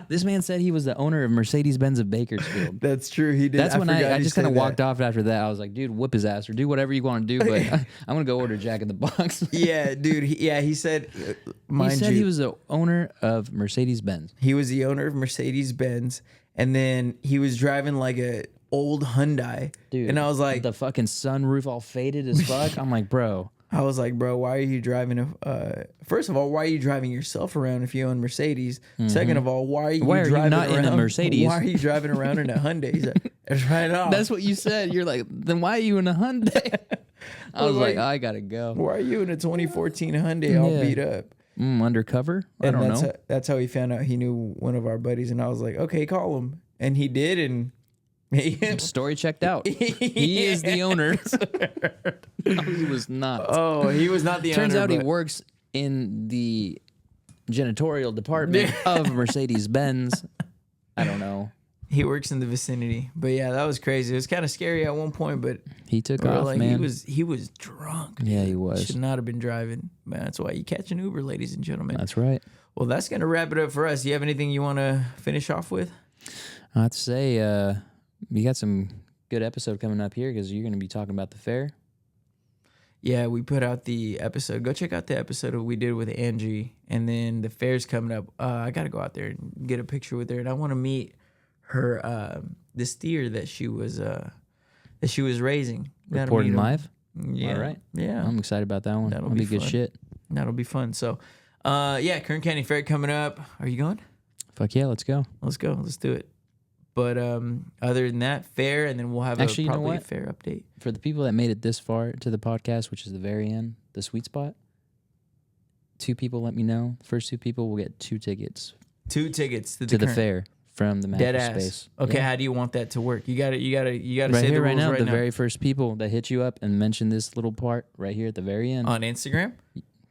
This man said he was the owner of Mercedes-Benz of Bakersfield. That's true. He did. That's when I just kind of walked off after that. I was like, dude, whoop his ass or do whatever you want to do, but I'm going to go order Jack in the Box. Yeah, dude. He said, he was the owner of Mercedes-Benz. He was the owner of Mercedes-Benz, and then he was driving like a old Hyundai. Dude, and I was like, the fucking sunroof all faded as fuck. I'm like, bro. I was like, bro, why are you driving first of all, why are you driving yourself around if you own Mercedes? Second of all, why are you driving not around in a Mercedes? Why are you driving around in a Hyundai? He's like, it's right off. That's what you said. You're like, then why are you in a Hyundai? I was like, I gotta go. Why are you in a 2014 Hyundai all beat up? Undercover? I don't know. That's how he found out he knew one of our buddies, and I was like, okay, call him. And he did, and story checked out. He is the owner. No, he was not. Oh, he was not the owner. Turns out he works in the janitorial department of Mercedes-Benz. I don't know. He works in the vicinity. But yeah, that was crazy. It was kind of scary at one point, but he took off, like, man. He was drunk. Yeah, dude. he was. Should not have been driving. Man, that's why you catch an Uber, ladies and gentlemen. That's right. Well, that's going to wrap it up for us. Do you have anything you want to finish off with? I'd say we got some good episode coming up here because you're going to be talking about the fair. Yeah, we put out the episode. Go check out the episode we did with Angie, and then the fair's coming up. I got to go out there and get a picture with her, and I want to meet her, the steer that she was raising. Reporting live? Yeah. All right. Yeah. I'm excited about that one. That'll be good shit. That'll be fun. So, Kern County Fair coming up. Are you going? Fuck yeah, let's go. Let's go. Let's do it. But other than that, fair, and then we'll have Actually, probably a fair update. For the people that made it this far to the podcast, which is the very end, the sweet spot, 2 people let me know. The first 2 people will get 2 tickets. 2 tickets to the current. fair from the Dead ass. Space. Okay, Yeah. how do you want that to work? You gotta Right say here, the right rules now, right the now. very first people that hit you up and mention this little part right here at the very end. On Instagram?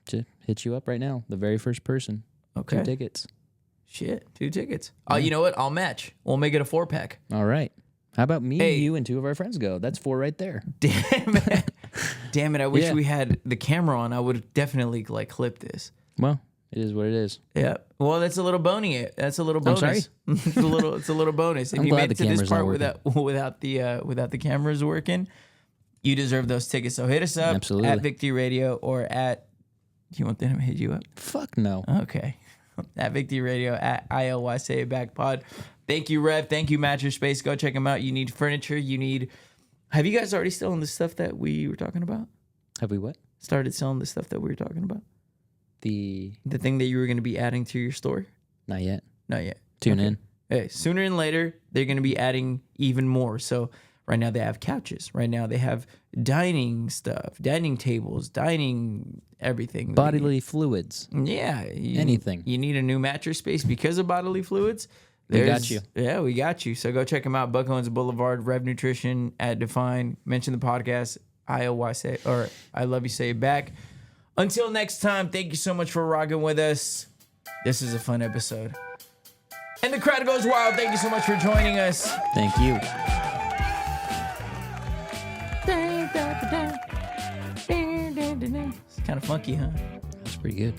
To hit you up right now, the very first person. Okay. 2 tickets. Shit, 2 tickets. Oh, you know what? I'll match. We'll make it a 4-pack. All right. How about me, Hey. you, and 2 of our friends go? That's 4 right there. Damn it. Damn it. I wish Yeah. we had the camera on. I would have definitely like clipped this. Well, it is what it is. Yeah. Well, that's a little bony. That's a little bonus. sorry? it's a little bonus. If I'm you glad made it the to this camera's not part without the cameras working, you deserve those tickets. So hit us up Absolutely. at Victory Radio or at. Do you want them to hit you up? Fuck no. Okay. At Victory Radio at ILY Say It Back Pod. Thank you, Rev. Thank you, Mattress Space. Go check them out. You need furniture. You need. Have you guys already selling the stuff that we were talking about? Have we what? Started selling the stuff that we were talking about? The The thing that you were going to be adding to your store? not yet. Not yet. Tune in. Hey, sooner than later, they're going to be adding even more. So right now they have couches. Right now they have dining stuff, dining tables, dining everything. Bodily fluids. Yeah. Anything. You need a new mattress space because of bodily fluids. We got There's- you. Yeah, we got you. So go check them out. Buck Owens Boulevard, Rev Nutrition at Define. Mention the podcast. ILY Say, or I Love You Say It Back. Until next time, thank you so much for rocking with us. This is a fun episode. And the crowd goes wild. Thank you so much for joining us. Thank you. It's kind of funky, huh? That's pretty good.